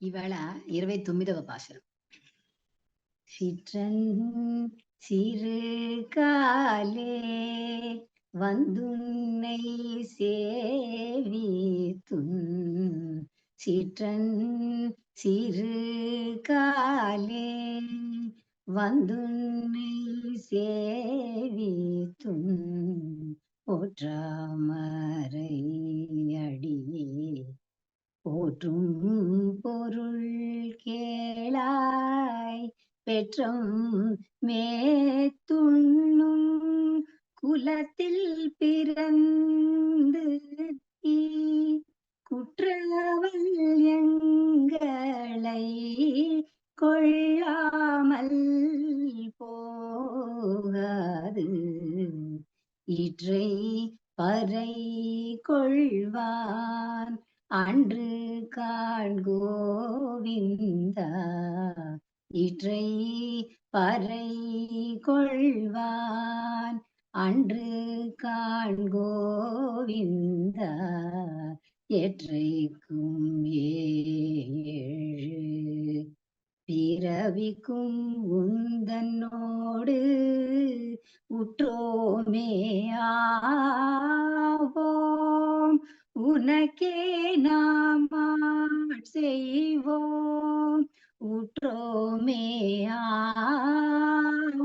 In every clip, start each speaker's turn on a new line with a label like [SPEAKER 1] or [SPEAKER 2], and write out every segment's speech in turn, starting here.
[SPEAKER 1] ఇవాళ 29వ పాశురం. சிற்றன் சிறு காலே வந்துன்னை சேவித்துன் சிற்றன் சிறு காலே வந்துன்னை சேவித்துன் போற்றாமரை அடியே போற்றும் பொருள் கேளாய் பெற்றம் மேத்துண்ணும் குலத்தில் பிறந்து நீ குற்றவல் எங்களை கொள்ளாமல் போகாது இற்றை பறை கொள்வான் அன்று காண்கோவிந்தா இற்றை பறை கொள்வான் அன்று காண்கோவிந்தா எற்றைக்கும் ஏழு பிறவிக்கும் உந்தன்னோடு உற்றோமே ஆவோம் உனக்கே நாம் செய்வோம் உற்றோமே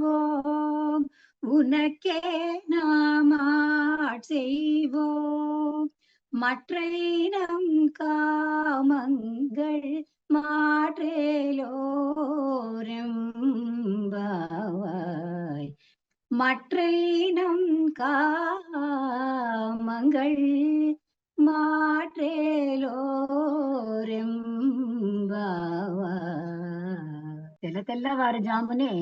[SPEAKER 1] ஆவோம் உனக்கே நாம் செய்வோம் மற்றை நம் காமங்கள் மாற்றேலோரெம்பாவாய் மற்றை நம் காமங்கள் మాట్రేలోరెంబావా తెల్లవారుజామునే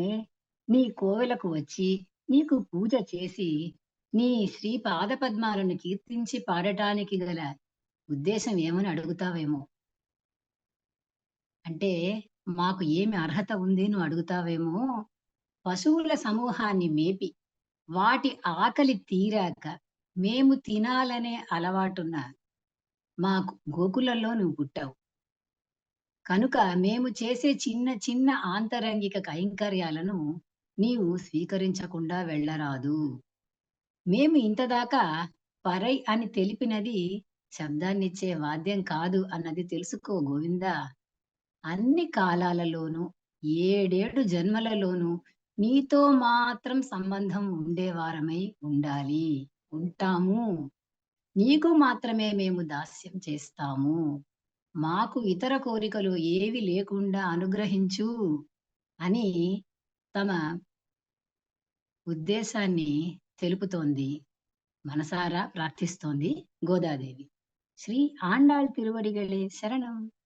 [SPEAKER 1] నీ కోవెలకు వచ్చి నీకు పూజ చేసి నీ శ్రీ పాదపద్మాలను కీర్తించి పాడటానికి గల ఉద్దేశం ఏమని అడుగుతావేమో. అంటే మాకు ఏమి అర్హత ఉంది నువ్వు అడుగుతావేమో. పశువుల సమూహాన్ని మేపి వాటి ఆకలి తీరాక మేము తినాలనే అలవాటున్న మా గోకులంలో నువ్వు పుట్టావు కనుక మేము చేసే చిన్న చిన్న ఆంతరంగిక కైంకర్యాలను నీవు స్వీకరించకుండా వెళ్ళరాదు. మేము ఇంతదాకా పరై అని తెలిపినది శబ్దాన్నిచ్చే వాద్యం కాదు అన్నది తెలుసుకో గోవిందా. అన్ని కాలాలలోనూ 7 జన్మలలోనూ నీతో మాత్రం సంబంధం ఉండేవారమై ఉండాలి, ఉంటాము. నీకు మాత్రమే మేము దాస్యం చేస్తాము. మాకు ఇతర కోరికలు ఏవి లేకుండా అనుగ్రహించు అని తమ ఉద్దేశాన్ని తెలుపుతోంది, మనసారా ప్రార్థిస్తోంది గోదాదేవి. శ్రీ ఆండాళ్ తిరువడిగళే శరణం.